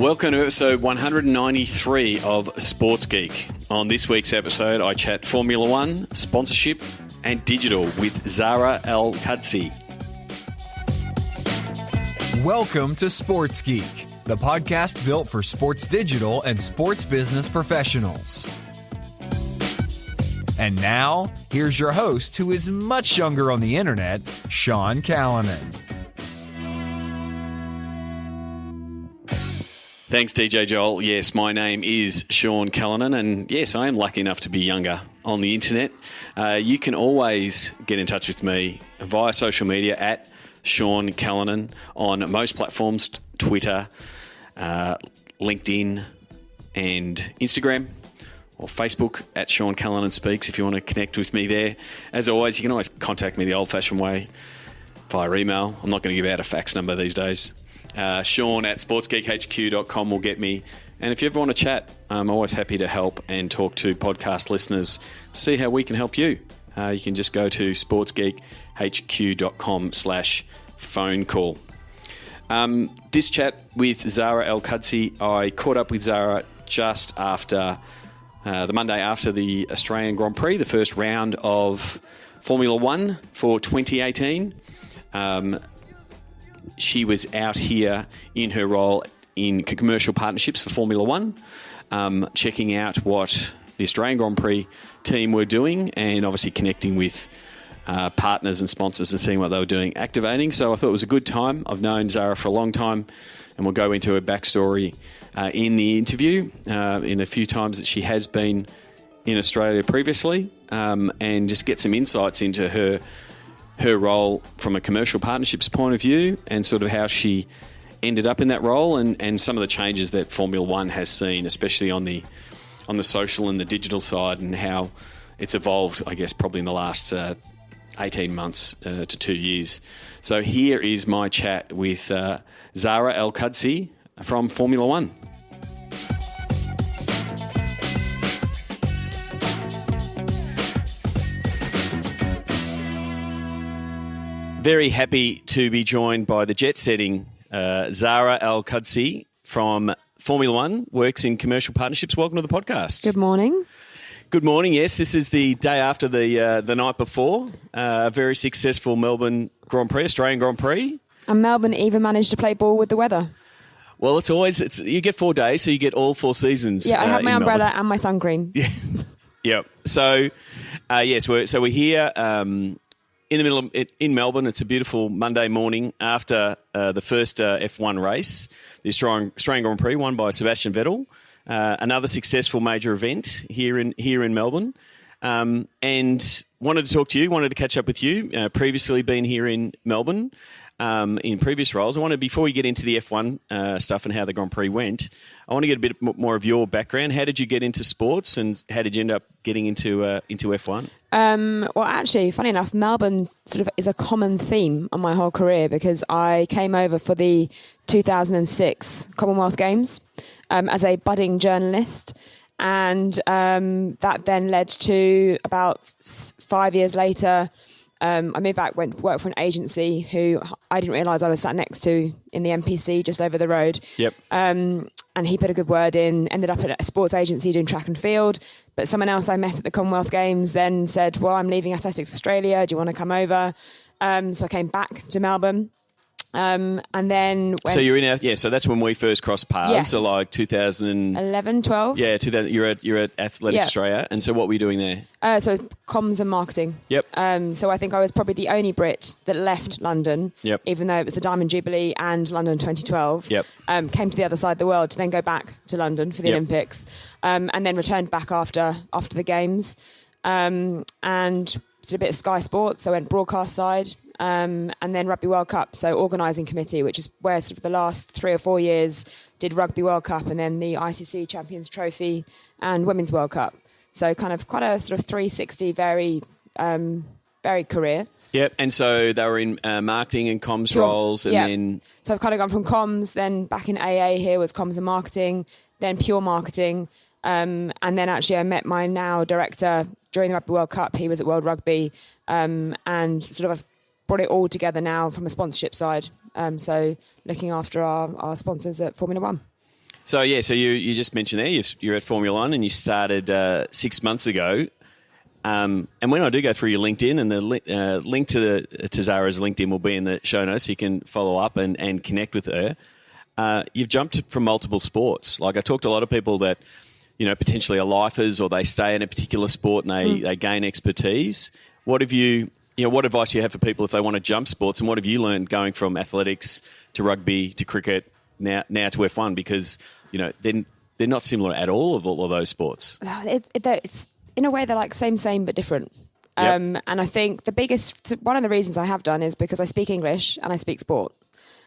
Welcome to episode 193 of Sports Geek. On this week's episode, I chat Formula One, sponsorship, and digital with Zarah Al-Kudcy. Welcome to Sports Geek, the podcast built for sports digital and sports business professionals. And now, here's your host, who is much younger on the internet, Sean Callanan. Thanks, DJ Joel. Yes, my name is Sean Callanan, and yes, I am lucky enough to be younger on the internet. You can always get in touch with me via social media at Sean Callanan on most platforms, Twitter, LinkedIn, and Instagram, or Facebook at Sean Callanan Speaks if you want to connect with me there. As always, you can always contact me the old-fashioned way via email. I'm not going to give out a fax number these days. Sean at sportsgeekhq.com will get me. And if you ever want to chat, I'm always happy to help and talk to podcast listeners to see how we can help you. You can just go to sportsgeekhq.com/phone call. This chat with Zarah Al-Kudcy, I caught up with Zarah just after the Monday after the Australian Grand Prix, the first round of Formula One for 2018. She was out here in her role in commercial partnerships for Formula One, checking out what the Australian Grand Prix team were doing and obviously connecting with partners and sponsors and seeing what they were doing, activating. So I thought it was a good time. I've known Zarah for a long time, and we'll go into her backstory in the interview, in a few times that she has been in Australia previously, and just get some insights into her role from a commercial partnerships point of view and sort of how she ended up in that role and some of the changes that Formula One has seen, especially on the social and the digital side, and how it's evolved, I guess, probably in the last 18 months to 2 years. So here is my chat with Zarah Al-Kudcy from Formula One. Very happy to be joined by the jet-setting Zarah Al-Kudcy from Formula One, works in commercial partnerships. Welcome to the podcast. Good morning. Good morning. Yes, this is the day after the night before. A very successful Melbourne Grand Prix, Australian Grand Prix. And Melbourne even managed to play ball with the weather. Well, it's you get 4 days, so you get all 4 seasons. Yeah, I have my umbrella Melbourne. and my sun cream. Yeah, yeah. So, yes, we're here. In the middle in Melbourne. It's a beautiful Monday morning after the first F1 race, the Australian Grand Prix, won by Sebastian Vettel. Another successful major event here in Melbourne, and wanted to talk to you. Wanted to catch up with you. Previously been here in Melbourne in previous roles. I wanted, before we get into the F1 stuff and how the Grand Prix went, I want to get a bit more of your background. How did you get into sports, and how did you end up getting into F1? Well, actually, funny enough, Melbourne sort of is a common theme on my whole career because I came over for the 2006 Commonwealth Games as a budding journalist, and that then led to about 5 years later. I moved back, went to work for an agency who I didn't realise I was sat next to in the NPC just over the road. Yep. And he put a good word in, ended up at a sports agency doing track and field. But someone else I met at the Commonwealth Games then said, well, I'm leaving Athletics Australia. Do you want to come over? So I came back to Melbourne. And then so you're in so that's when we first crossed paths. Yes. So like 2011, 12. Yeah, 2000. You're at Athletics Australia, and so what were you doing there? So comms and marketing. Yep. So I think I was probably the only Brit that left London. Yep. Even though it was the Diamond Jubilee and London 2012. Yep. Came to the other side of the world to then go back to London for the Olympics, and then returned back after the games, and did a bit of Sky Sports. So I went broadcast side. And then Rugby World Cup, so organising committee, which is where sort of the last 3 or 4 years did Rugby World Cup and then the ICC Champions Trophy and Women's World Cup. So kind of quite a sort of 360, very career. Yep, and so they were in marketing and comms roles, and then... So I've kind of gone from comms, then back in AA here was comms and marketing, then pure marketing, and then actually I met my now director during the Rugby World Cup. He was at World Rugby, and sort of brought it all together now from a sponsorship side. So looking after our sponsors at Formula One. So you just mentioned there you're at Formula One and you started 6 months ago. And when I do go through your LinkedIn, and the link to Zarah's LinkedIn will be in the show notes, so you can follow up and connect with her. You've jumped from multiple sports. Like, I talk to a lot of people that, potentially are lifers, or they stay in a particular sport and they gain expertise. What advice do you have for people if they want to jump sports, and what have you learned going from athletics to rugby to cricket now to F1? Because they're not similar at all of those sports. It's in a way they're like same but different. Yep. And I think one of the reasons I have done is because I speak English and I speak sport.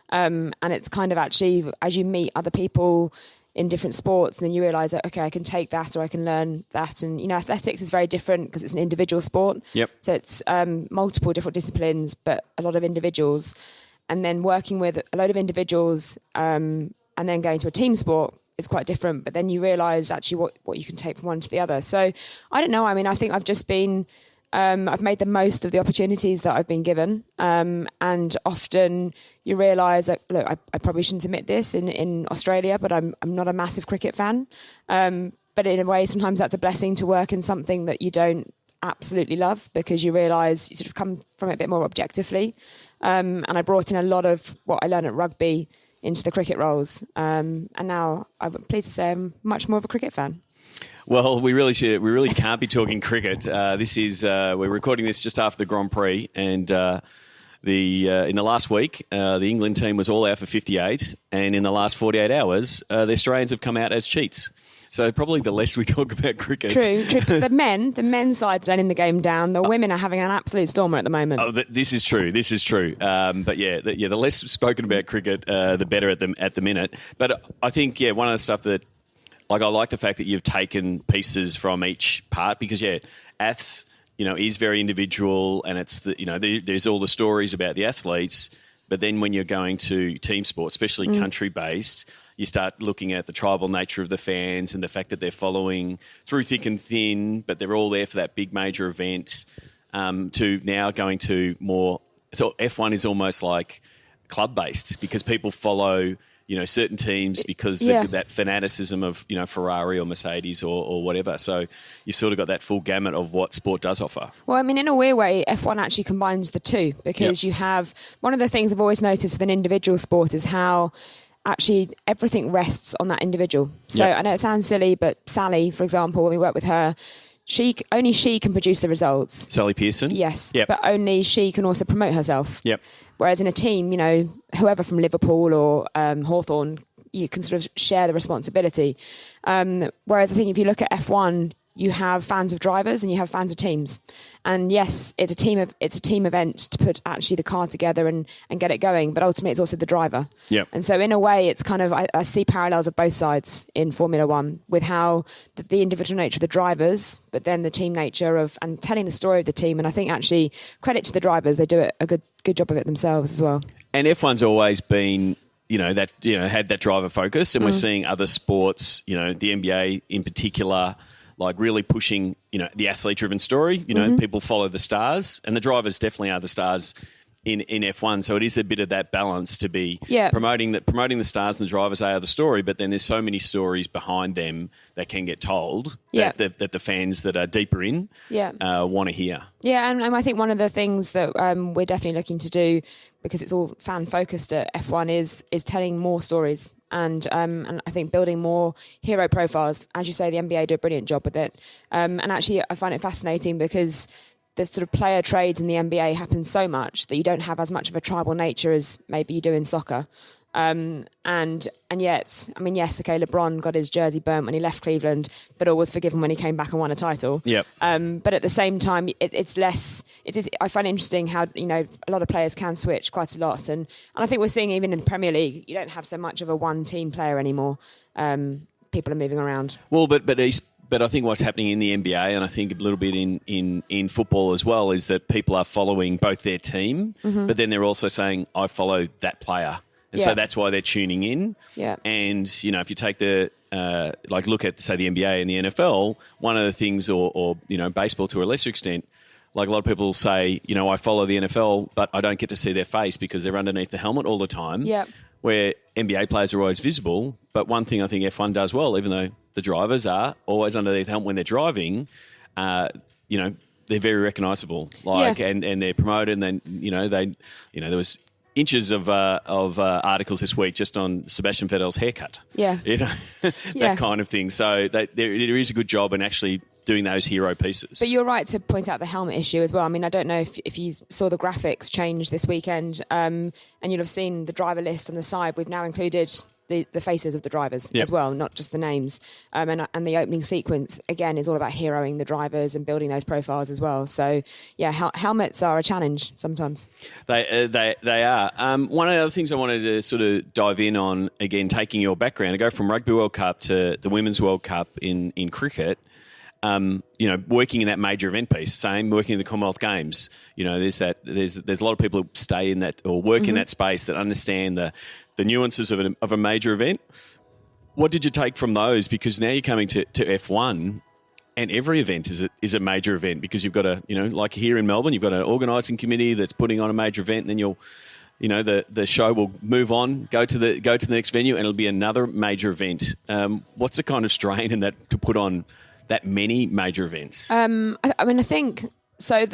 And it's kind of actually, as you meet other people in different sports, and then you realise that, okay, I can take that or I can learn that. And, athletics is very different because it's an individual sport. Yep. So it's multiple different disciplines, but a lot of individuals. And then working with a load of individuals and then going to a team sport is quite different. But then you realise actually what you can take from one to the other. So I don't know. I mean, I think I've just been... I've made the most of the opportunities that I've been given. And often you realise that, look, I probably shouldn't admit this in Australia, but I'm not a massive cricket fan. But in a way, sometimes that's a blessing to work in something that you don't absolutely love, because you realise you sort of come from it a bit more objectively. And I brought in a lot of what I learned at rugby into the cricket roles. And now I'm pleased to say I'm much more of a cricket fan. Well, we really can't be talking cricket. We're recording this just after the Grand Prix, and in the last week, the England team was all out for 58, and in the last 48 hours, the Australians have come out as cheats. So probably the less we talk about cricket. True. The men's side's letting the game down. The women are having an absolute stormer at the moment. Oh, this is true. But the less spoken about cricket, the better at the minute. But I think one of the stuff that, I like the fact that you've taken pieces from each part, because aths, is very individual, and it's there's all the stories about the athletes. But then when you're going to team sports, especially country based, you start looking at the tribal nature of the fans and the fact that they're following through thick and thin, but they're all there for that big major event. To now going to more, so F1 is almost like club based, because people follow certain teams because of that fanaticism of, Ferrari or Mercedes or whatever. So you've sort of got that full gamut of what sport does offer. Well, I mean, in a weird way, F1 actually combines the two, because you have, one of the things I've always noticed with an individual sport is how actually everything rests on that individual. So I know it sounds silly, but Sally, for example, when we work with her, only she can produce the results. Sally Pearson? Yes, but only she can also promote herself. Yep. Whereas in a team, whoever from Liverpool or Hawthorn, you can sort of share the responsibility. Whereas I think if you look at F1, you have fans of drivers and you have fans of teams. And yes, it's a team event to put actually the car together and get it going. But ultimately, it's also the driver. Yep. And so in a way, it's kind of, I see parallels of both sides in Formula One, with how the individual nature of the drivers, but then the team nature of, and telling the story of the team. And I think actually credit to the drivers, they do a good job of it themselves as well. And F1's always been, had that driver focus, and we're seeing other sports, the NBA in particular, like really pushing, the athlete-driven story. People follow the stars, and the drivers definitely are the stars in F1. So it is a bit of that balance to be promoting the stars, and the drivers are the story. But then there's so many stories behind them that can get told that the fans that are deeper in want to hear. Yeah, and I think one of the things that we're definitely looking to do, because it's all fan-focused at F1, is telling more stories. And I think building more hero profiles. As you say, the NBA do a brilliant job with it. And actually, I find it fascinating because the sort of player trades in the NBA happen so much that you don't have as much of a tribal nature as maybe you do in soccer. And yet, I mean, yes, okay, LeBron got his jersey burnt when he left Cleveland, but all was forgiven when he came back and won a title. Yep. But at the same time, it's less. I find it interesting how a lot of players can switch quite a lot, and I think we're seeing even in the Premier League, you don't have so much of a one-team player anymore. People are moving around. Well, but I think what's happening in the NBA, and I think a little bit in football as well, is that people are following both their team, but then they're also saying, I follow that player. And so that's why they're tuning in. Yeah. And, if you take look at, say, the NBA and the NFL, one of the things, or baseball to a lesser extent, like a lot of people say, I follow the NFL, but I don't get to see their face because they're underneath the helmet all the time. Yeah. where NBA players are always visible. But one thing I think F1 does well, even though the drivers are always underneath the helmet when they're driving, they're very recognisable. And they're promoted, and then there was inches of articles this week just on Sebastian Vettel's haircut. Yeah, that kind of thing. So there is a good job in actually doing those hero pieces. But you're right to point out the helmet issue as well. I mean, I don't know if you saw the graphics change this weekend, and you'll have seen the driver list on the side. We've now included the faces of the drivers as well, not just the names. And the opening sequence, again, is all about heroing the drivers and building those profiles as well. So, yeah, helmets are a challenge sometimes. They are. One of the other things I wanted to sort of dive in on, again, taking your background, to go from Rugby World Cup to the Women's World Cup in cricket, working in that major event piece, same working in the Commonwealth Games. There's a lot of people who stay in that or work in that space that understand the nuances of a major event. What did you take from those? Because now you're coming to F1, and every event is a major event, because you've got like here in Melbourne, you've got an organising committee that's putting on a major event, and then the show will move on, go to the next venue, and it'll be another major event. What's the kind of strain in that to put on that many major events? I think so.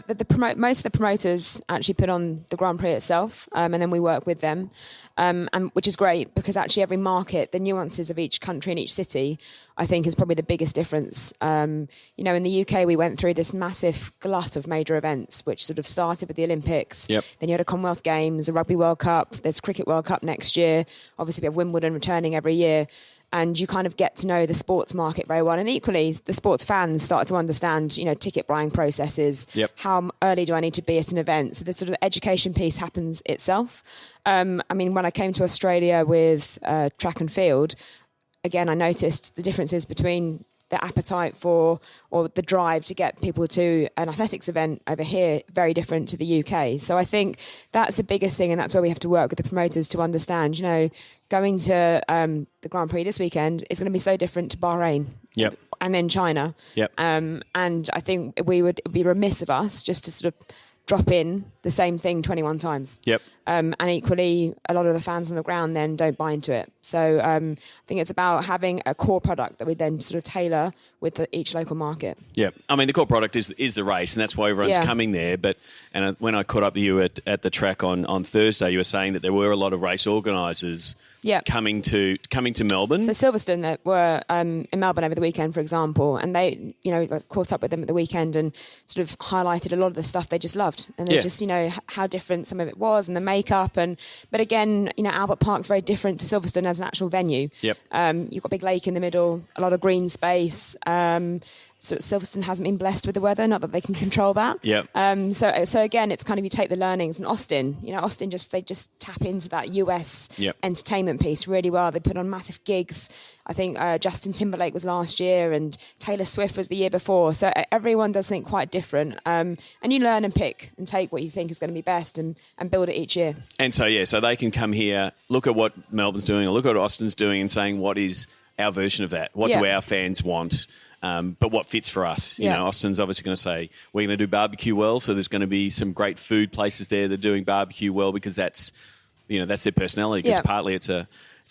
Most of the promoters actually put on the Grand Prix itself, and then we work with them, and which is great, because actually every market, the nuances of each country and each city, I think is probably the biggest difference. In the UK, we went through this massive glut of major events, which sort of started with the Olympics. Yep. Then you had a Commonwealth Games, a Rugby World Cup. There's Cricket World Cup next year. Obviously, we have Wimbledon returning every year. And you kind of get to know the sports market very well. And equally, the sports fans start to understand, ticket buying processes. Yep. How early do I need to be at an event? So the sort of education piece happens itself. When I came to Australia with track and field, again, I noticed the differences between the appetite for or the drive to get people to an athletics event over here, very different to the UK. So I think that's the biggest thing, and that's where we have to work with the promoters to understand, going to the Grand Prix this weekend is going to be so different to Bahrain. Yep. And then China. Yep. And I think it would be remiss of us just to sort of drop in the same thing 21 times. Yep. And equally, a lot of the fans on the ground then don't buy into it. So I think it's about having a core product that we then sort of tailor with each local market. Yeah, I mean, the core product is the race, and that's why everyone's coming there. And when I caught up with you at the track on Thursday, you were saying that there were a lot of race organisers coming to Melbourne. So Silverstone that were in Melbourne over the weekend, for example, and they, I caught up with them at the weekend and sort of highlighted a lot of the stuff they just loved, and they just, how different some of it was and the makeup, but again, Albert Park's very different to Silverstone as an actual venue. Yep. You've got a big lake in the middle, a lot of green space. So Silverstone hasn't been blessed with the weather, not that they can control that. Yep. So again, it's kind of you take the learnings. And Austin, they just tap into that US entertainment piece really well. They put on massive gigs. I think Justin Timberlake was last year and Taylor Swift was the year before. So everyone does think quite different. And you learn and pick and take what you think is going to be best and build it each year. And so they can come here, look at what Melbourne's doing or look at what Austin's doing and saying, what is our version of that? What do our fans want? But what fits for us? Austin's obviously going to say, we're going to do barbecue well. So there's going to be some great food places there that are doing barbecue well, because that's their personality. Because partly it's a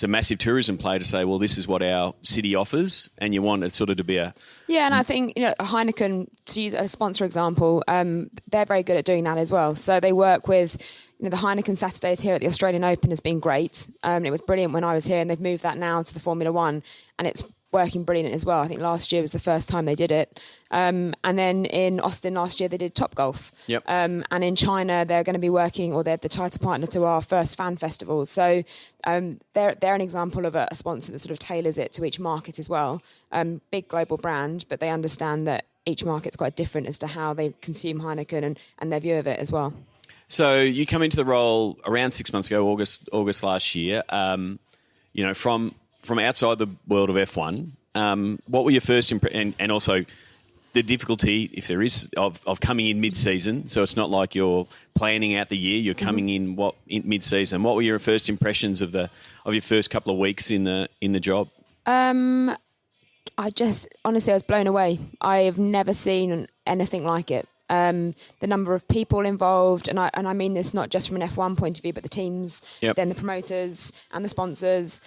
massive tourism play to say, well, this is what our city offers, and you want it sort of to be a... Yeah, and I think, Heineken, to use a sponsor example, they're very good at doing that as well. So they work with... the Heineken Saturdays here at the Australian Open has been great. It was brilliant when I was here, and they've moved that now to the Formula One, and it's working brilliant as well. I think last year was the first time they did it. And then in Austin last year, they did Topgolf. Yep. And in China, they're going to be working, or they're the title partner to our first fan festival. So they're an example of a sponsor that sort of tailors it to each market as well. Big global brand, but they understand that each market's quite different as to how they consume Heineken and their view of it as well. So you come into the role around 6 months ago, August last year. From outside the world of F1, what were your first impressions, and also the difficulty, if there is, of coming in mid-season? So it's not like you're planning out the year; you're coming in mid-season. What were your first impressions of your first couple of weeks in the job? I was blown away. I have never seen anything like it. the number of people involved, and I mean this not just from an F1 point of view, but the teams, then the promoters and the sponsors,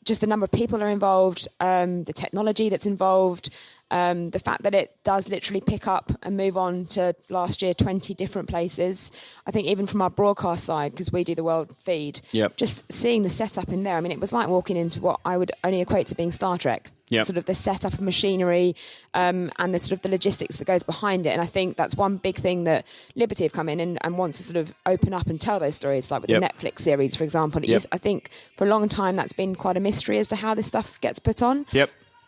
just the number of people are involved, the technology that's involved, the fact that it does literally pick up and move on to last year 20 different places. I think even from our broadcast side, because we do the world feed, just seeing the setup in there, I mean, it was like walking into what I would only equate to being Star Trek. Sort of the setup of machinery and the sort of the logistics that goes behind it. And I think that's one big thing that Liberty have come in and want to sort of open up and tell those stories, like with the Netflix series, for example. I think for a long time that's been quite a mystery as to how this stuff gets put on.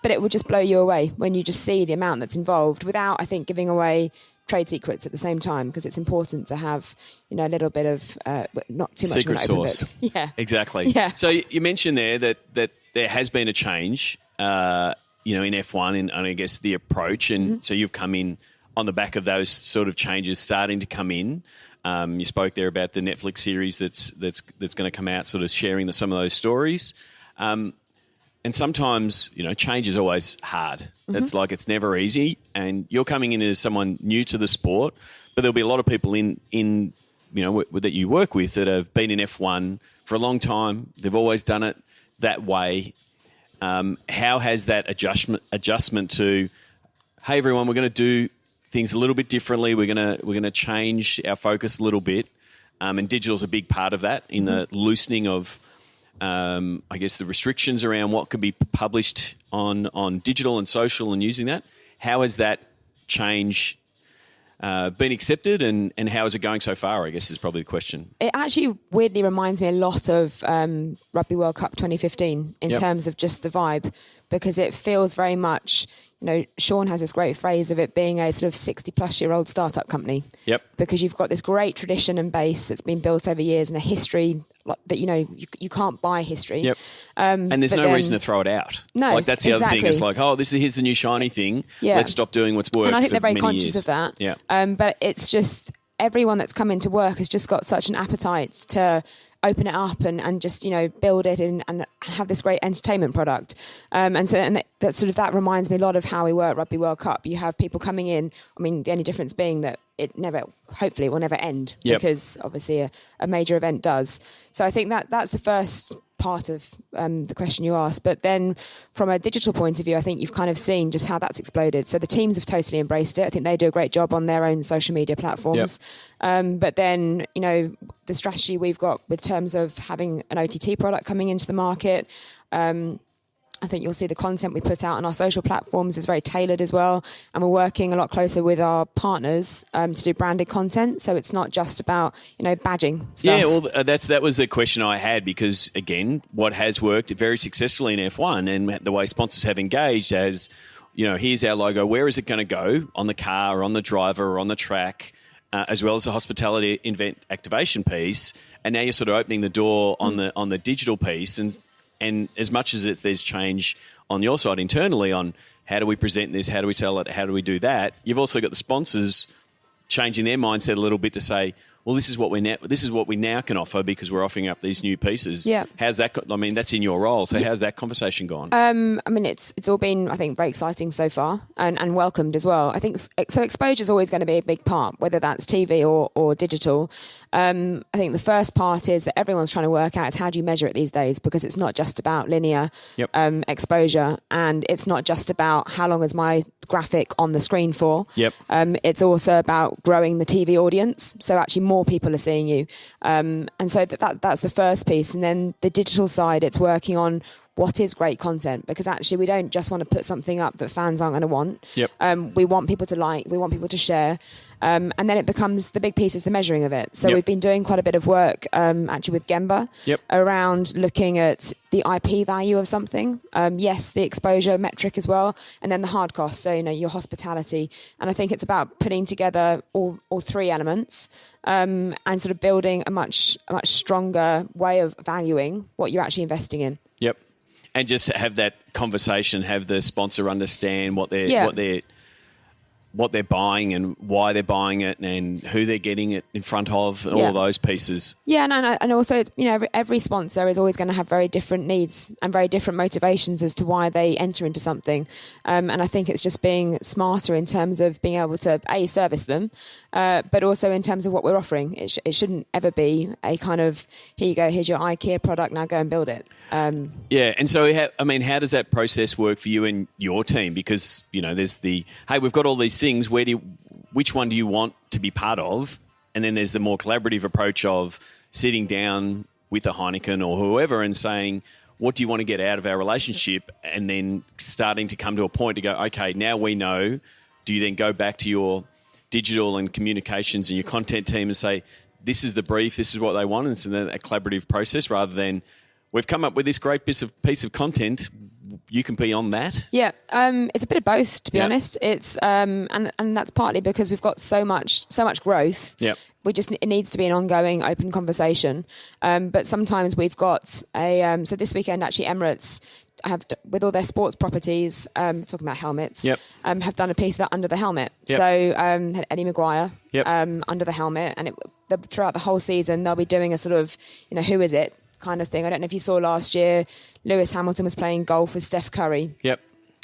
But it would just blow you away when you just see the amount that's involved without, I think, giving away trade secrets at the same time, because it's important to have, a little bit of, not too much secret of an open sauce. book. Yeah. Exactly. Yeah. So you mentioned there that there has been a change, in F1 and I guess the approach. And so you've come in on the back of those sort of changes starting to come in. You spoke there about the Netflix series that's going to come out, sort of sharing some of those stories. And sometimes, change is always hard. It's like it's never easy. And you're coming in as someone new to the sport, but there'll be a lot of people in that you work with that have been in F1 for a long time. They've always done it that way. How has that adjustment to, hey everyone, we're going to do things a little bit differently. We're going to change our focus a little bit, and digital's a big part of that in the loosening of, I guess, the restrictions around what could be published on digital and social and using that. How has that change been accepted, and how is it going so far, I guess, is probably the question. It actually weirdly reminds me a lot of Rugby World Cup 2015 in terms of just the vibe, because it feels very much, Sean has this great phrase of it being a sort of 60-plus-year-old startup company. Because you've got this great tradition and base that's been built over years and a history that, you can't buy history. And there's no reason to throw it out. No, like that's the other thing. It's like, here's the new shiny thing. Let's stop doing what's worked. And I think for they're very many conscious years. of that. But it's just everyone that's come into work has just got such an appetite to open it up and just, build it and have this great entertainment product. And that sort of, that reminds me a lot of how we were at Rugby World Cup. You have people coming in. I mean, the only difference being that hopefully it will never end, because obviously a major event does. So I think that's the first part of the question you asked. But then from a digital point of view, I think you've kind of seen just how that's exploded. So the teams have totally embraced it. I think they do a great job on their own social media platforms. But then, the strategy we've got with terms of having an OTT product coming into the market, I think you'll see the content we put out on our social platforms is very tailored as well. And we're working a lot closer with our partners to do branded content. So it's not just about, badging stuff. Yeah, well, that was the question I had, because, again, what has worked very successfully in F1 and the way sponsors have engaged as, here's our logo. Where is it going to go? On the car, on the driver, or on the track, as well as the hospitality event activation piece. And now you're sort of opening the door on the digital piece. And as much as there's change on your side internally on how do we present this, how do we sell it, how do we do that, you've also got the sponsors changing their mindset a little bit to say, well, this is what we now can offer because we're offering up these new pieces. How's that? I mean, that's in your role. So how's that conversation gone? I mean, it's all been, I think, very exciting so far and welcomed as well. I think so. Exposure is always going to be a big part, whether that's TV or digital. I think the first part is that everyone's trying to work out is how do you measure it these days, because it's not just about linear exposure, and it's not just about how long is my graphic on the screen for. It's also about growing the TV audience, so actually more people are seeing you, and so that's the first piece. And then the digital side, it's working on what is great content, because actually we don't just want to put something up that fans aren't going to want. We want people to like, we want people to share, and then it becomes, the big piece is the measuring of it. So we've been doing quite a bit of work actually with Gemba around looking at the IP value of something, the exposure metric as well, and then the hard costs, so your hospitality. And I think it's about putting together all three elements and sort of building a much stronger way of valuing what you're actually investing in. And just have that conversation, have the sponsor understand what they're what they're buying and why they're buying it and who they're getting it in front of and all of those pieces. Yeah, and also, it's, every sponsor is always going to have very different needs and very different motivations as to why they enter into something. And I think it's just being smarter in terms of being able to, A, service them, but also in terms of what we're offering. It shouldn't ever be a kind of, here you go, here's your IKEA product, now go and build it. Yeah, and so, how does that process work for you and your team? Because, there's hey, we've got all these things, which one do you want to be part of? And then there's the more collaborative approach of sitting down with a Heineken or whoever and saying, what do you want to get out of our relationship? And then starting to come to a point to go, okay, now we know. Do you then go back to your digital and communications and your content team and say, this is the brief, this is what they want, and it's a collaborative process rather than, we've come up with this great piece of content. You can be on that. Yeah, it's a bit of both, to be honest. It's and that's partly because we've got so much growth. Yeah, it needs to be an ongoing, open conversation. But sometimes we've got so this weekend actually Emirates have, with all their sports properties, talking about helmets. Yep. Have done a piece about under the helmet. Yep. So had Eddie Maguire. Yep. Under the helmet, and throughout the whole season they'll be doing a sort of who is it kind of thing. I don't know if you saw last year, Lewis Hamilton was playing golf with Steph Curry. Yep.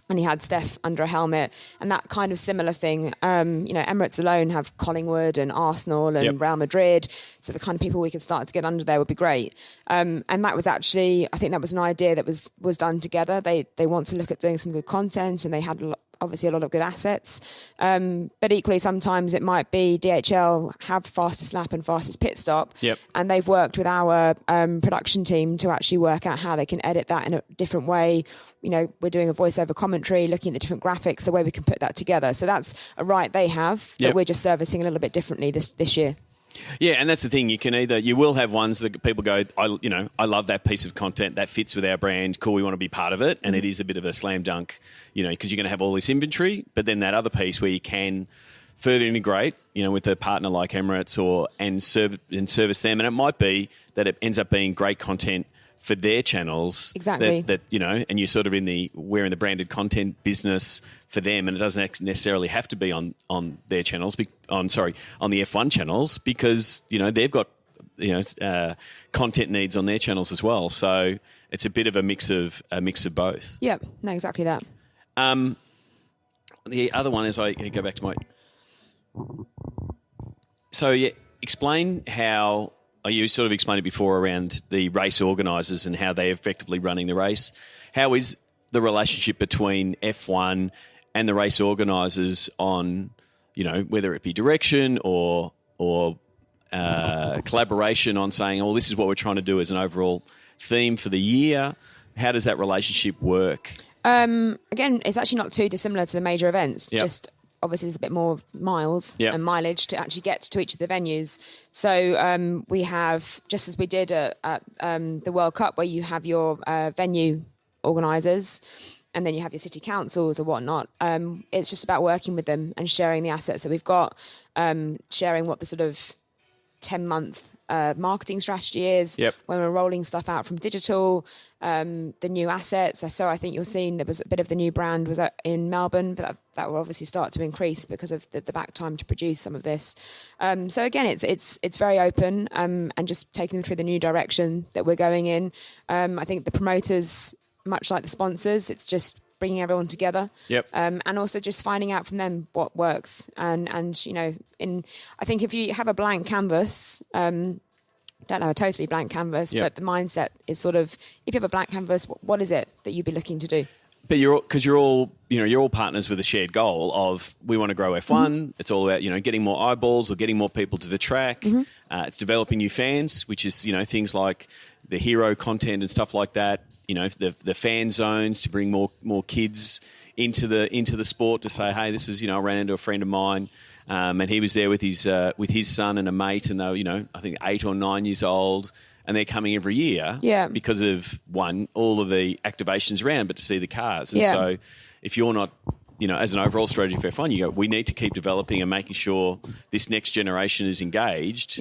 And he had Steph under a helmet, and that kind of similar thing. Emirates alone have Collingwood and Arsenal and Real Madrid, so the kind of people we could start to get under there would be great. And that was actually, I think that was an idea that was done together. They want to look at doing some good content, and they had obviously a lot of good assets. But equally, sometimes it might be DHL have fastest lap and fastest pit stop. Yep. And they've worked with our production team to actually work out how they can edit that in a different way. We're doing a voiceover commentary, looking at the different graphics, the way we can put that together. So that's a right they have that we're just servicing a little bit differently this year. Yeah, and that's the thing. You will have ones that people go, I love that piece of content that fits with our brand. Cool, we want to be part of it, and it is a bit of a slam dunk, because you're going to have all this inventory. But then that other piece where you can further integrate, with a partner like Emirates and service them, and it might be that it ends up being great content for their channels. Exactly. That and you're sort of we're in the branded content business for them, and it doesn't necessarily have to be on their channels, on the F1 channels, because they've got content needs on their channels as well. So it's a bit of a mix of both. Yeah, no, exactly that. The other one is I go back to my. So explain how. You sort of explained it before around the race organisers and how they're effectively running the race. How is the relationship between F1 and the race organisers on, whether it be direction or collaboration on saying, oh, this is what we're trying to do as an overall theme for the year? How does that relationship work? Again, it's actually not too dissimilar to the major events. Yep. Just obviously there's a bit more miles and mileage to actually get to each of the venues. So we have, just as we did at the World Cup, where you have your venue organisers and then you have your city councils or whatnot. It's just about working with them and sharing the assets that we've got, sharing what the sort of 10-month marketing strategy is when we're rolling stuff out from digital, the new assets. So I think you're seeing there was a bit of the new brand was in Melbourne, but that will obviously start to increase because of the back time to produce some of this. So again, it's very open and just taking them through the new direction that we're going in. I think the promoters, much like the sponsors, it's just bringing everyone together, and also just finding out from them what works. And I think if you have a blank canvas, don't have a totally blank canvas, but the mindset is sort of, if you have a blank canvas, what is it that you'd be looking to do? But you're all partners with a shared goal of, we want to grow F1. Mm-hmm. It's all about getting more eyeballs or getting more people to the track. Mm-hmm. It's developing new fans, which is things like the hero content and stuff like that. The fan zones to bring more kids into the sport, to say, hey, this is I ran into a friend of mine, and he was there with his son and a mate, and they were I think 8 or 9 years old, and they're coming every year because of all of the activations around, but to see the cars. And so if you're not as an overall strategy for F1, you go, we need to keep developing and making sure this next generation is engaged.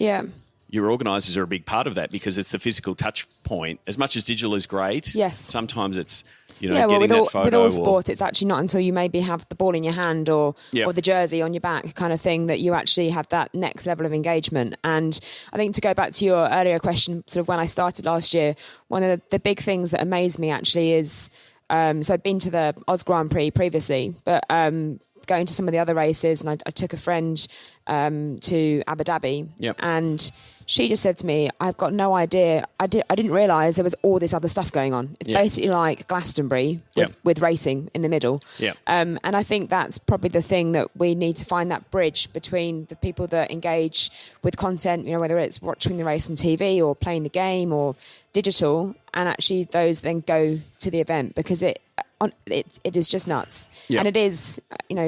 your organisers are a big part of that because it's the physical touch point. As much as digital is great, yes, sometimes it's getting that photo. With all sport, it's actually not until you maybe have the ball in your hand or the jersey on your back kind of thing that you actually have that next level of engagement. And I think to go back to your earlier question, sort of when I started last year, one of the big things that amazed me actually is, so I'd been to the Oz Grand Prix previously, but going to some of the other races, and I took a friend to Abu Dhabi, and she just said to me, I've got no idea. I didn't realise there was all this other stuff going on. It's basically like Glastonbury with racing in the middle. And I think that's probably the thing that we need to find, that bridge between the people that engage with content, whether it's watching the race on TV or playing the game or digital, and actually those then go to the event, because it is just nuts. And it is,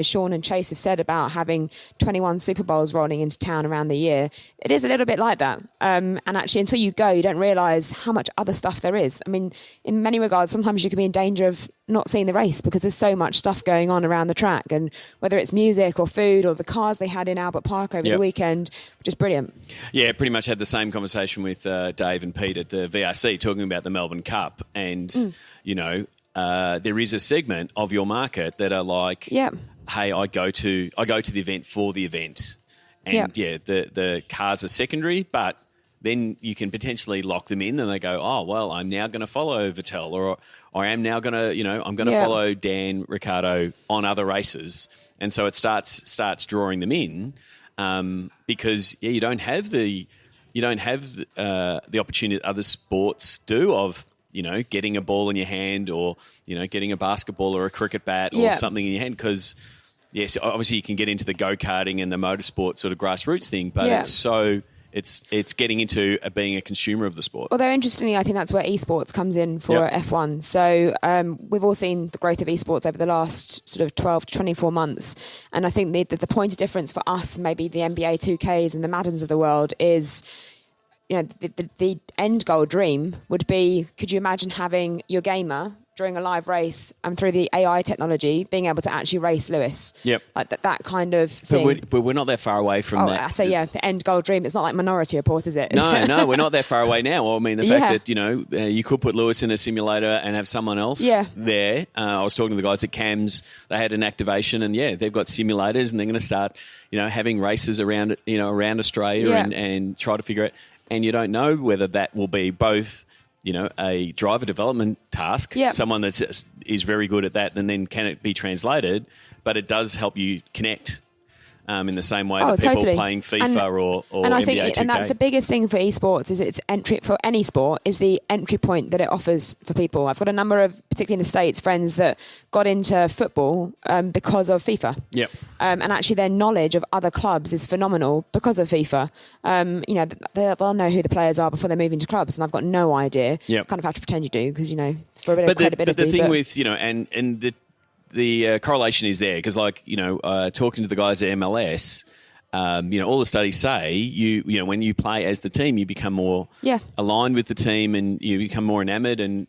Sean and Chase have said about having 21 Super Bowls rolling into town around the year. It is a little bit like that. And actually, until you go, you don't realise how much other stuff there is. I mean, in many regards, sometimes you can be in danger of not seeing the race because there's so much stuff going on around the track, and whether it's music or food or the cars they had in Albert Park over the weekend, which is brilliant. Yeah, pretty much had the same conversation with Dave and Pete at the VRC talking about the Melbourne Cup, and, there is a segment of your market that are like, hey, I go to the event for the event. And, the cars are secondary, but then you can potentially lock them in and they go, oh, well, I'm now going to follow Vettel, or I am now going to, I'm going to follow Dan Ricciardo on other races. And so it starts drawing them in because, you don't have the opportunity that other sports do of, getting a ball in your hand, or, getting a basketball or a cricket bat or something in your hand. Because, yes, obviously you can get into the go-karting and the motorsport sort of grassroots thing, but it's getting into being a consumer of the sport. Although, interestingly, I think that's where esports comes in for F1. So we've all seen the growth of esports over the last sort of 12 to 24 months. And I think the point of difference for us, maybe the NBA 2Ks and the Maddens of the world, is... the end goal dream would be, could you imagine having your gamer during a live race and through the AI technology being able to actually race Lewis? Like that kind of thing. But we're not that far away from that. I say, the end goal dream. It's not like Minority Report, is it? No, we're not that far away now. Well, I mean, the fact that, you could put Lewis in a simulator and have someone else there. I was talking to the guys at CAMS. They had an activation, and, they've got simulators, and they're going to start, having races around Australia and try to figure out. And you don't know whether that will be both, a driver development task, someone that is very good at that, and then can it be translated? But it does help you connect in the same way that people playing FIFA or and I NBA think, 2K. And that's the biggest thing for esports, is its entry for any sport, is the entry point that it offers for people. I've got a number of, particularly in the States, friends that got into football because of FIFA. And actually their knowledge of other clubs is phenomenal because of FIFA. They'll know who the players are before they move into clubs, and I've got no idea. Kind of have to pretend you do, because, for a bit of credibility. But the thing with, and the correlation is there, because, talking to the guys at MLS, all the studies say when you play as the team, you become more aligned with the team, and you become more enamored, and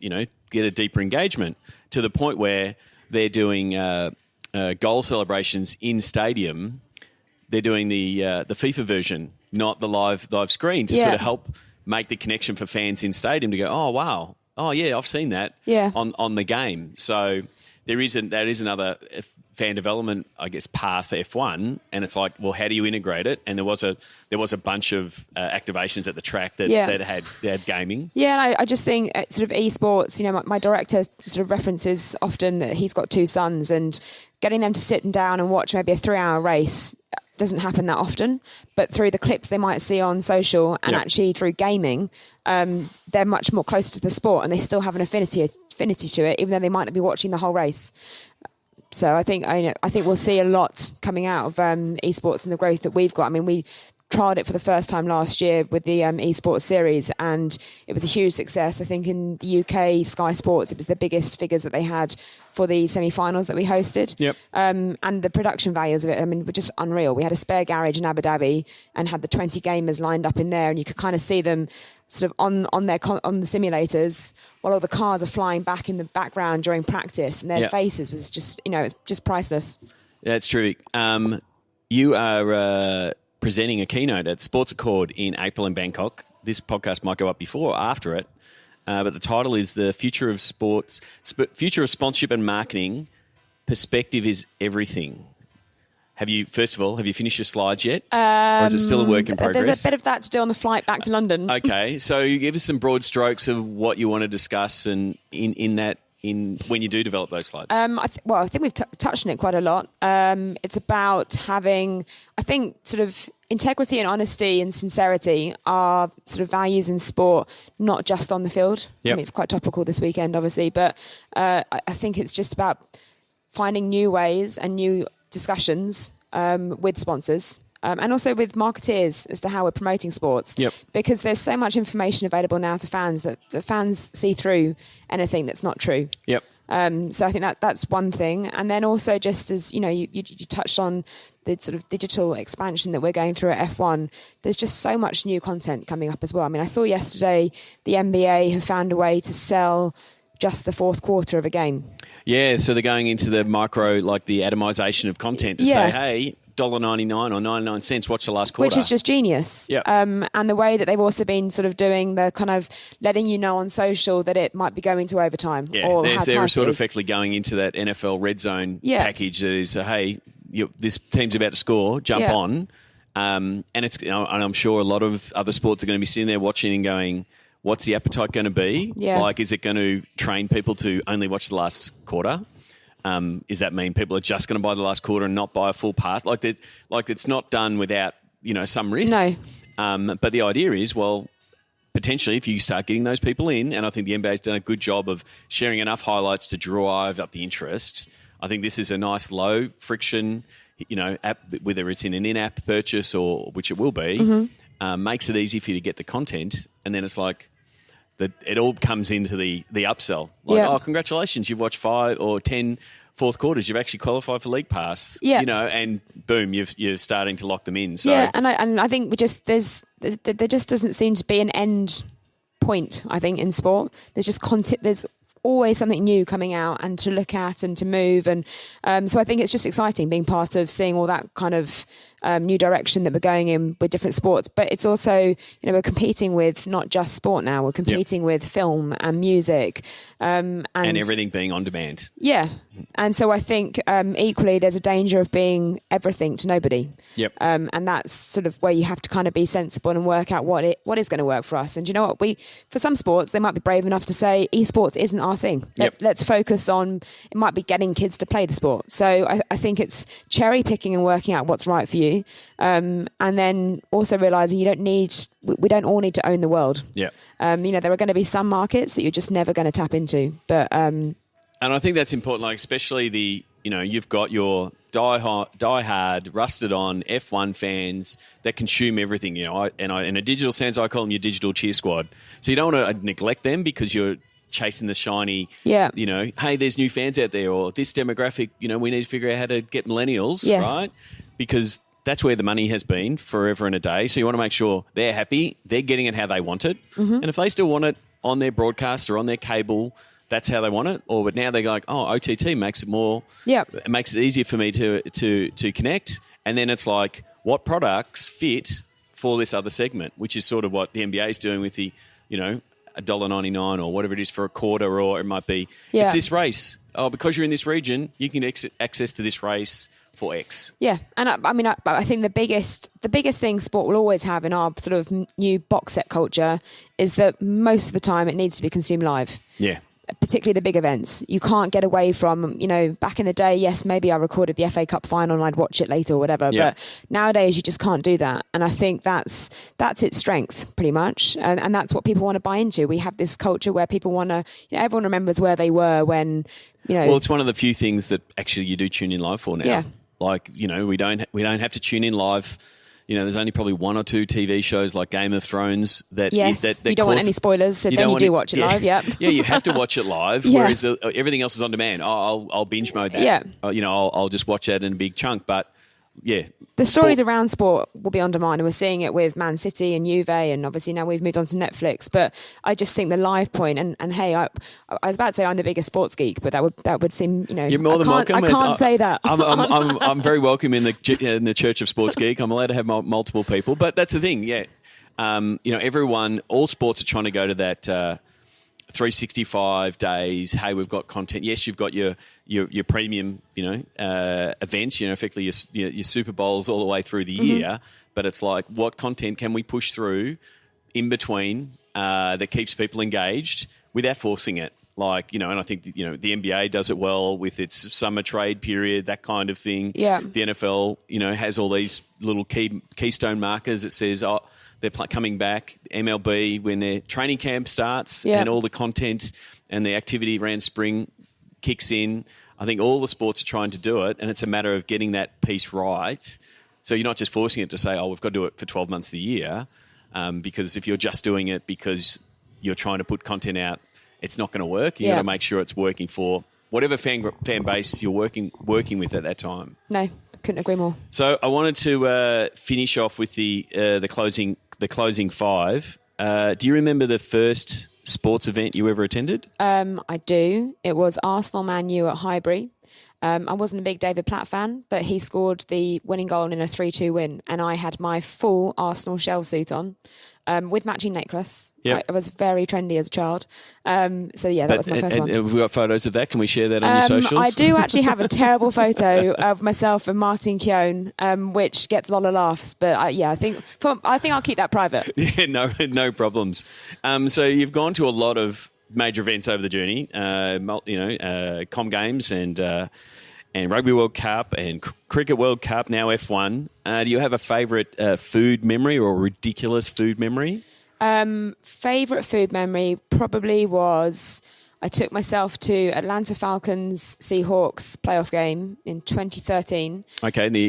get a deeper engagement, to the point where they're doing goal celebrations in stadium. They're doing the FIFA version, not the live screen, to sort of help make the connection for fans in stadium to go, oh wow, oh yeah, I've seen that on the game. So that is another fan development, I guess, path for F1, and it's like, well, how do you integrate it? And there was a bunch of activations at the track that had gaming. Yeah, and I just think sort of esports. My director sort of references often that he's got two sons, and getting them to sit down and watch maybe a 3-hour race doesn't happen that often. But through the clips they might see on social, and actually through gaming, they're much more close to the sport, and they still have an affinity to it, even though they might not be watching the whole race. So I think we'll see a lot coming out of esports and the growth that we've got. I mean, we trialled it for the first time last year with the esports series, and it was a huge success. I think in the UK, Sky Sports, it was the biggest figures that they had for the semi-finals that we hosted. And the production values of it, I mean, were just unreal. We had a spare garage in Abu Dhabi and had the 20 gamers lined up in there, and you could kind of see them sort of on the simulators while all the cars are flying back in the background during practice, and their faces was just, it's just priceless. Yeah, it's true. You are presenting a keynote at Sports Accord in April in Bangkok. This podcast might go up before or after it, but the title is The Future of Sports, Future of Sponsorship and Marketing, Perspective is Everything. First of all, have you finished your slides yet? Or is it still a work in progress? There's a bit of that to do on the flight back to London. Okay, so you give us some broad strokes of what you want to discuss and when you do develop those slides. I think we've touched on it quite a lot. It's about having, I think, sort of integrity and honesty and sincerity are sort of values in sport, not just on the field. Yep. I mean, it's quite topical this weekend, obviously, but I think it's just about finding new ways and new discussions with sponsors and also with marketeers as to how we're promoting sports. Yep. Because there's so much information available now to fans that the fans see through anything that's not true. Yep. So I think that's one thing. And then also just as, you touched on the sort of digital expansion that we're going through at F1, there's just so much new content coming up as well. I mean, I saw yesterday the NBA have found a way to sell just the fourth quarter of a game. Yeah, so they're going into the micro, like the atomization of content to say, hey, $1.99 or 99 cents, watch the last quarter. Which is just genius. Yep. And the way that they've also been sort of doing the kind of letting you know on social that it might be going to overtime. Yeah, or they're sort of effectively going into that NFL red zone package that is, hey, this team's about to score, jump on. And it's, and I'm sure a lot of other sports are going to be sitting there watching and going, what's the appetite going to be? Yeah. Like, is it going to train people to only watch the last quarter? Does that mean people are just going to buy the last quarter and not buy a full pass? Like it's not done without, some risk. No. But the idea is, well, potentially if you start getting those people in, and I think the NBA's done a good job of sharing enough highlights to drive up the interest. I think this is a nice low friction, app, whether it's in an in-app purchase or which it will be, makes it easy for you to get the content. And then it's like, it all comes into the upsell. Like, oh, congratulations, you've watched 5 or 10 fourth quarters. You've actually qualified for League Pass. Yeah. And boom, you're starting to lock them in. So. Yeah, and I think there just doesn't seem to be an end point, I think, in sport. There's just content. There's always something new coming out and to look at and to move. And so I think it's just exciting being part of seeing all that kind of new direction that we're going in with different sports. But it's also, we're competing with not just sport now. We're competing with film and music. And everything being on demand. Yeah. And so I think equally there's a danger of being everything to nobody. Yep. And that's sort of where you have to kind of be sensible and work out what is going to work for us. And you know what? For some sports, they might be brave enough to say esports isn't our thing. Let's focus on, it might be getting kids to play the sport. So I think it's cherry picking and working out what's right for you. And then also realizing we don't all need to own the world. Yeah. There are going to be some markets that you're just never going to tap into. But and I think that's important, like especially you've got your diehard, rusted on F1 fans that consume everything, in a digital sense, I call them your digital cheer squad. So you don't want to neglect them because you're chasing the shiny, hey, there's new fans out there, or this demographic, we need to figure out how to get millennials, right? Because that's where the money has been forever and a day. So you want to make sure they're happy, they're getting it how they want it. Mm-hmm. And if they still want it on their broadcast or on their cable, that's how they want it. But now they're like, oh, OTT makes it more, it makes it easier for me to connect. And then it's like, what products fit for this other segment, which is sort of what the NBA is doing with the, $1.99 or whatever it is for a quarter, or it might be, it's this race. Oh, because you're in this region, you can get access to this race for X. Yeah, and I think the biggest thing sport will always have in our sort of new box set culture is that most of the time it needs to be consumed live. Yeah. Particularly the big events. You can't get away from, back in the day, yes, maybe I recorded the FA Cup final and I'd watch it later or whatever, but nowadays you just can't do that. And I think that's its strength pretty much. And that's what people want to buy into. We have this culture where people want to, everyone remembers where they were when, Well, it's one of the few things that actually you do tune in live for now. Yeah. Like, we don't have to tune in live. There's only probably 1 or 2 TV shows like Game of Thrones that you don't want any spoilers, so then you do watch it live. Yeah, yeah, you have to watch it live. Whereas everything else is on demand. I'll binge mode that. Yeah, I'll just watch that in a big chunk. But The stories around sport will be on demand, and we're seeing it with Man City and Juve, and obviously now we've moved on to Netflix. But I just think the live point, and hey, I was about to say I'm the biggest sports geek, but that would seem, You're more than welcome. I can't say that. I'm very welcome in the Church of Sports Geek. I'm allowed to have multiple people, but that's the thing, yeah. All sports are trying to go to that 365 days. Hey, we've got content. Yes, you've got your premium, events. Effectively your Super Bowls all the way through the year. But it's like, what content can we push through in between that keeps people engaged without forcing it? Like, and I think, the NBA does it well with its summer trade period, that kind of thing. Yeah. The NFL, has all these little keystone markers that says, they're coming back. MLB, when their training camp starts and all the content and the activity around spring kicks in, I think all the sports are trying to do it, and it's a matter of getting that piece right. So you're not just forcing it to say, we've got to do it for 12 months of the year, because if you're just doing it because you're trying to put content out, it's not going to work. You've got to make sure it's working for whatever fan base you're working with at that time. No, couldn't agree more. So I wanted to finish off with the closing five. Do you remember the first sports event you ever attended? I do. It was Arsenal Man U at Highbury. I wasn't a big David Platt fan, but he scored the winning goal in a 3-2 win, and I had my full Arsenal shell suit on, with matching necklace. Yep. I was very trendy as a child. That was my first one. Have we got photos of that? Can we share that on your socials? I do actually have a terrible photo of myself and Martin Keown, which gets a lot of laughs. But I think I'll keep that private. Yeah, no problems. So you've gone to a lot of major events over the journey, Com Games and Rugby World Cup and Cricket World Cup, now F1. Do you have a favourite food memory or ridiculous food memory? Favourite food memory probably was I took myself to Atlanta Falcons Seahawks playoff game in 2013. Okay,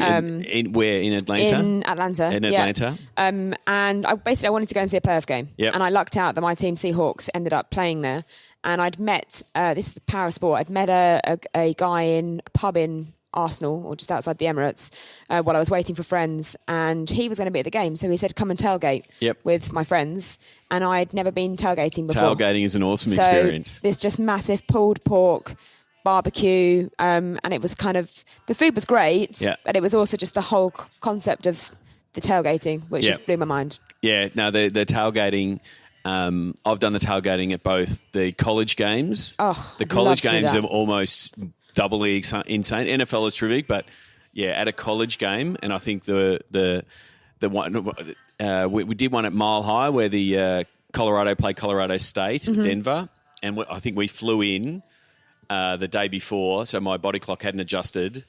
where in Atlanta? In Atlanta. In Atlanta. Yeah. And I wanted to go and see a playoff game. Yep. And I lucked out that my team Seahawks ended up playing there. And I'd met, this is the power of sport, I'd met a guy in a pub in Arsenal, or just outside the Emirates, while I was waiting for friends, and he was going to be at the game, so he said, come and tailgate with my friends, and I'd never been tailgating before. Tailgating is an awesome experience. This just massive pulled pork barbecue, and it was kind of, the food was great, but it was also just the whole concept of the tailgating, which just blew my mind. Yeah, no, the tailgating... I've done the tailgating at both the college games. Oh, the college games are almost doubly insane. NFL is terrific, but at a college game, and I think the one we did one at Mile High where the Colorado played Colorado State, Denver, and I think we flew in the day before, so my body clock hadn't adjusted,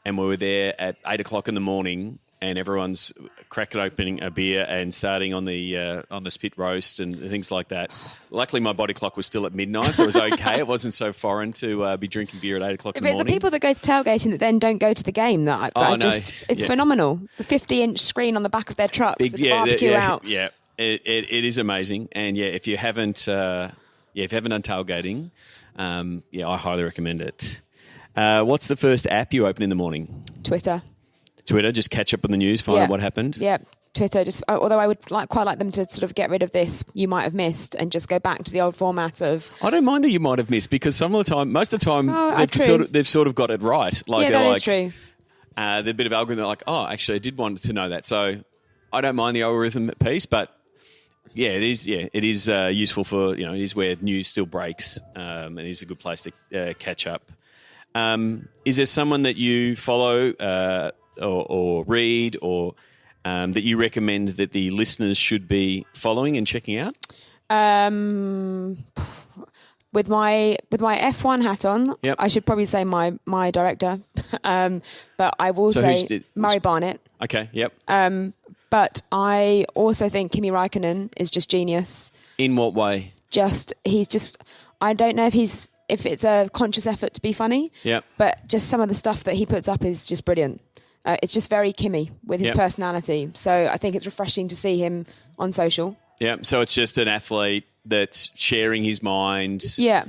and we were there at 8:00 in the morning. And everyone's cracking open a beer and starting on the spit roast and things like that. Luckily, my body clock was still at midnight, so it was okay. It wasn't so foreign to be drinking beer at 8:00 in the morning. It's the people that go to tailgating that then don't go to the game it's phenomenal. The 50-inch screen on the back of their trucks with the barbecue out. Yeah, it is amazing. And if you haven't done tailgating, I highly recommend it. What's the first app you open in the morning? Twitter, just catch up on the news, find out what happened. Yeah, Twitter. Just although I would quite like them to sort of get rid of this you might have missed and just go back to the old format of. I don't mind that you might have missed because most of the time they've sort of got it right. Like, that is true. They're a bit of algorithm. They're like, actually, I did want to know that, so I don't mind the algorithm piece, but it is useful for it is where news still breaks, and it is a good place to catch up. Is there someone that you follow? Or read, or that you recommend that the listeners should be following and checking out? With my F1 hat on, I should probably say my director, but I will say Murray Barnett. Okay, yep. But I also think Kimi Räikkönen is just genius. In what way? I don't know if it's a conscious effort to be funny. But just some of the stuff that he puts up is just brilliant. It's just very Kimmy with his personality. So I think it's refreshing to see him on social. Yeah, so it's just an athlete that's sharing his mind. Yeah.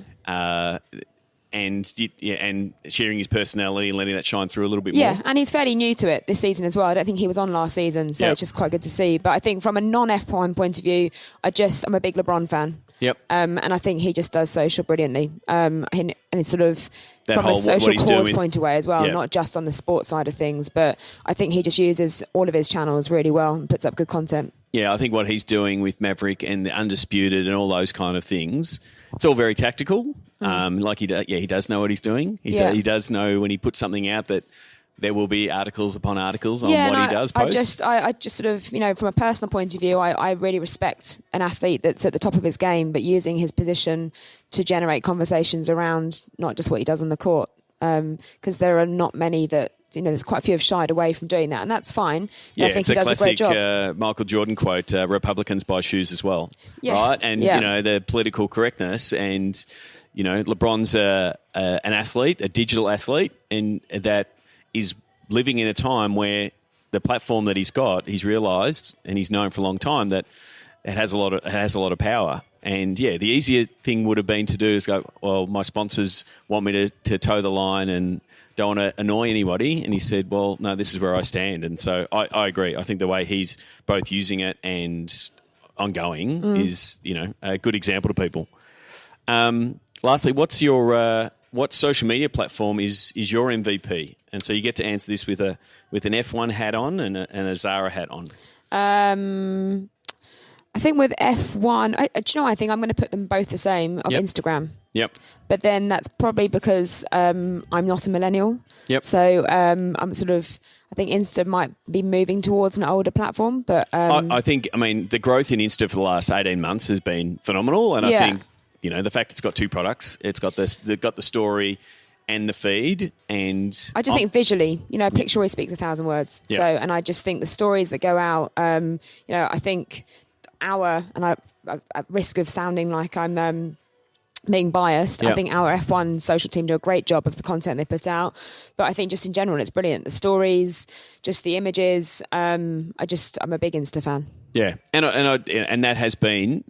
and sharing his personality and letting that shine through a little bit more. Yeah, and he's fairly new to it this season as well. I don't think he was on last season, so it's just quite good to see. But I think from a non-F1 point of view, I'm a big LeBron fan. Yep. And I think he just does social brilliantly. And it's sort of that from whole, a social cause with, point of way as well, not just on the sports side of things. But I think he just uses all of his channels really well and puts up good content. Yeah, I think what he's doing with Maverick and the Undisputed and all those kind of things, it's all very tactical. He does know what he's doing. He does know when he puts something out that there will be articles upon articles on what he does post. I just sort of, from a personal point of view, I really respect an athlete that's at the top of his game, but using his position to generate conversations around not just what he does on the court. Because there are not many that, there's quite a few have shied away from doing that, and that's fine. Yeah, I think it's he does a great job. Michael Jordan quote, Republicans buy shoes as well, right? And, the political correctness and, LeBron's an athlete, a digital athlete, and that is living in a time where the platform that he's realised, and he's known for a long time, that it has a lot of power. And the easier thing would have been to do is go, well, my sponsors want me to toe the line and don't want to annoy anybody. And he said, well, no, this is where I stand. And so I agree. I think the way he's both using it and ongoing is, a good example to people. Lastly, what social media platform is your MVP? And so you get to answer this with an F1 hat on and a Zarah hat on. I think with F1, I think I'm going to put them both the same of Instagram. Yep. But then that's probably because I'm not a millennial. Yep. So I'm sort of, I think Insta might be moving towards an older platform. But I think, the growth in Insta for the last 18 months has been phenomenal. And I think, the fact it's got two products, it's got the story and the feed, and I just think visually, a picture always speaks 1,000 words. Yep. So, and I just think the stories that go out, I think at risk of sounding like I'm being biased, I think our F1 social team do a great job of the content they put out. But I think just in general, it's brilliant. The stories, just the images. I'm a big Insta fan. Yeah, and that has been,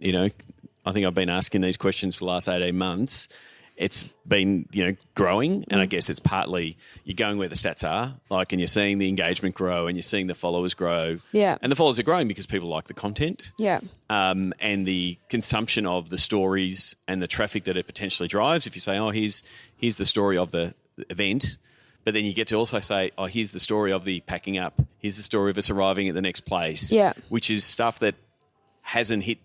I think I've been asking these questions for the last 18 months. It's been, growing, and I guess it's partly you're going where the stats are, and you're seeing the engagement grow and you're seeing the followers grow. Yeah. And the followers are growing because people like the content. Yeah. And the consumption of the stories and the traffic that it potentially drives. If you say, oh, here's the story of the event, but then you get to also say, oh, here's the story of the packing up. Here's the story of us arriving at the next place. Yeah. Which is stuff that hasn't hit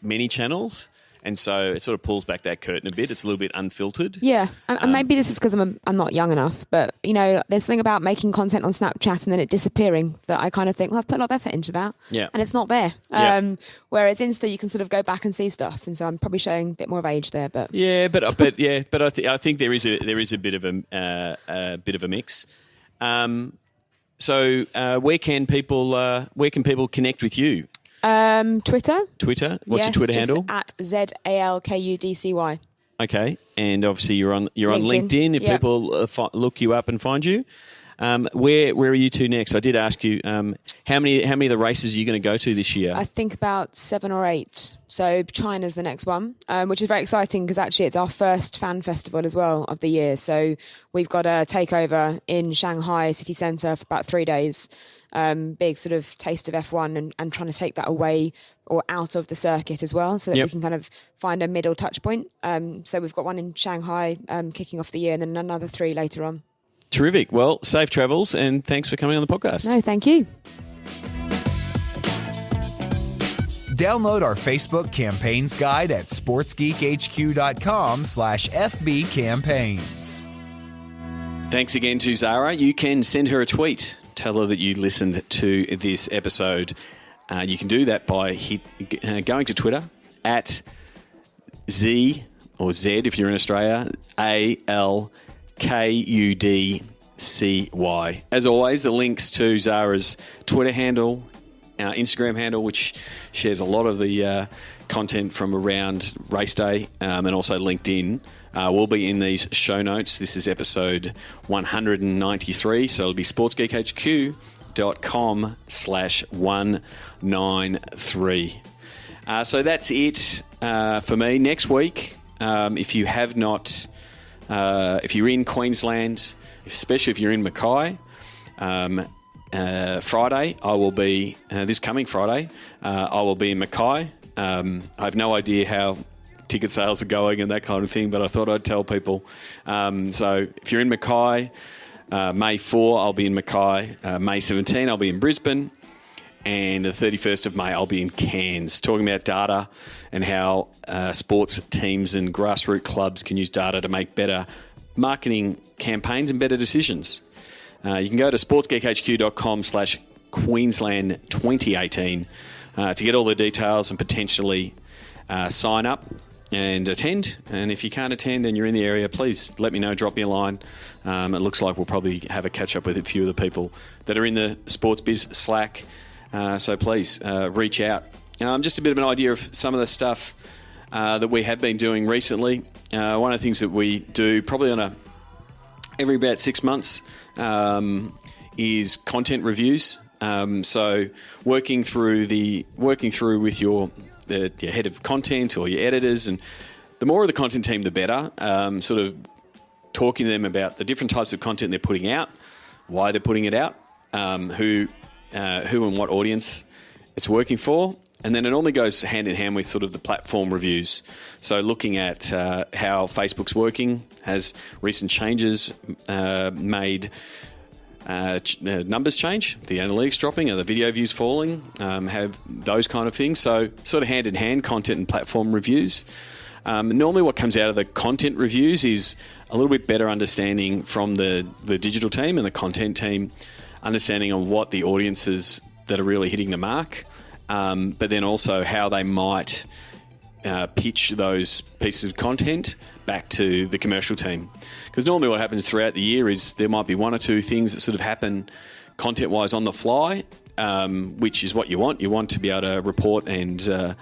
many channels. And so it sort of pulls back that curtain a bit. It's a little bit unfiltered. Yeah, and maybe this is because I'm not young enough, but there's something about making content on Snapchat and then it disappearing that I kind of think, well, I've put a lot of effort into that, and it's not there. Whereas Insta, you can sort of go back and see stuff, and so I'm probably showing a bit more of age there. But I think there is a bit of a mix. So where can people connect with you? Twitter. What's your Twitter handle? At ZALKUDCY. Okay, and obviously you're on LinkedIn. If people look you up and find you, where are you to next? I did ask you how many of the races are you going to go to this year? I think about 7 or 8. So China's the next one, which is very exciting because actually it's our first fan festival as well of the year. So we've got a takeover in Shanghai city centre for about 3 days. Big sort of taste of F1 and trying to take that away or out of the circuit as well, so that we can kind of find a middle touch point. So we've got one in Shanghai kicking off the year, and then another 3 later on. Terrific. Well, safe travels, and thanks for coming on the podcast. No, thank you. Download our Facebook campaigns guide at sportsgeekhq.com/FB campaigns. Thanks again to Zarah. You can send her a tweet. Tell her that you listened to this episode. You can do that by going to Twitter at Z or Z if you're in Australia, ALKUDCY. As always, the links to Zarah's Twitter handle, our Instagram handle, which shares a lot of the content from around race day, and also LinkedIn, will be in these show notes. This is episode 193, so it'll be sportsgeekhq.com/193. So that's it for me. Next week, if you have not if you're in Queensland, especially if you're in Mackay, Friday, I will be, this coming Friday, I will be in Mackay. I have no idea how ticket sales are going and that kind of thing, but I thought I'd tell people. So if you're in Mackay, May 4, I'll be in Mackay. May 17, I'll be in Brisbane. And the 31st of May, I'll be in Cairns, talking about data and how sports teams and grassroots clubs can use data to make better marketing campaigns and better decisions. You can go to sportsgeekhq.com/Queensland 2018 to get all the details and potentially sign up and attend. And if you can't attend and you're in the area, please let me know, drop me a line. It looks like we'll probably have a catch up with a few of the people that are in the Sports Biz Slack. So please reach out. Just a bit of an idea of some of the stuff that we have been doing recently. One of the things that we do probably on every about 6 months is content reviews. So working through with your head of content or your editors, and the more of the content team, the better. Sort of talking to them about the different types of content they're putting out, why they're putting it out, who and what audience it's working for. And then it normally goes hand in hand with sort of the platform reviews. So looking at how Facebook's working, has recent changes made numbers change, the analytics dropping, are the video views falling, have those kind of things. So sort of hand in hand, content and platform reviews. Normally what comes out of the content reviews is a little bit better understanding from the digital team and the content team, understanding on what the audiences that are really hitting the mark, but then also how they might pitch those pieces of content back to the commercial team. Because normally what happens throughout the year is there might be one or two things that sort of happen content-wise on the fly, which is what you want. You want to be able to report and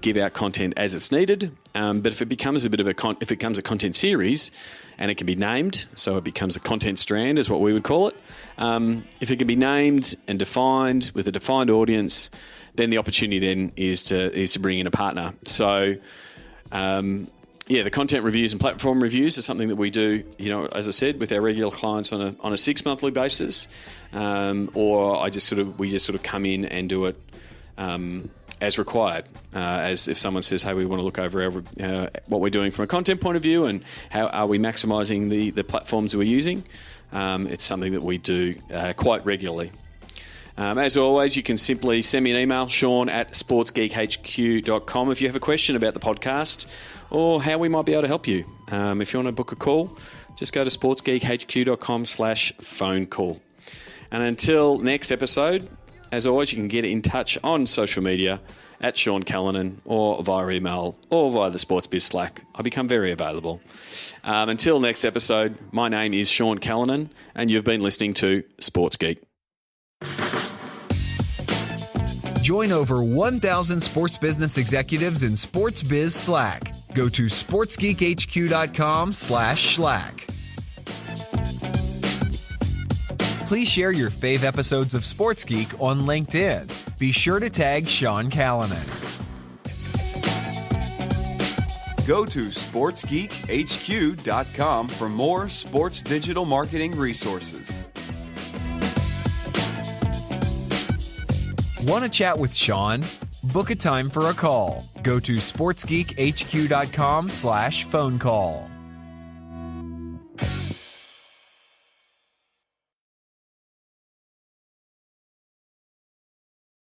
give out content as it's needed. But if it becomes if it becomes a content series, and it can be named, so it becomes a content strand, is what we would call it. If it can be named and defined with a defined audience, then the opportunity then is to bring in a partner. So, the content reviews and platform reviews are something that we do, as I said, with our regular clients on a 6 monthly basis, or we just sort of come in and do it as required. As if someone says, hey, we want to look over what we're doing from a content point of view and how are we maximising the platforms that we're using. It's something that we do quite regularly. As always, you can simply send me an email, sean@sportsgeekhq.com, if you have a question about the podcast or how we might be able to help you. If you want to book a call, just go to sportsgeekhq.com/phone call. And until next episode, as always, you can get in touch on social media at Sean Callanan or via email or via the Sports Biz Slack. I become very available. Until next episode, my name is Sean Callanan and you've been listening to Sports Geek. Join over 1,000 sports business executives in Sports Biz Slack. Go to sportsgeekhq.com/Slack. Please share your fave episodes of Sports Geek on LinkedIn. Be sure to tag Sean Callanan. Go to sportsgeekhq.com for more sports digital marketing resources. Want to chat with Sean? Book a time for a call. Go to sportsgeekhq.com/phone call.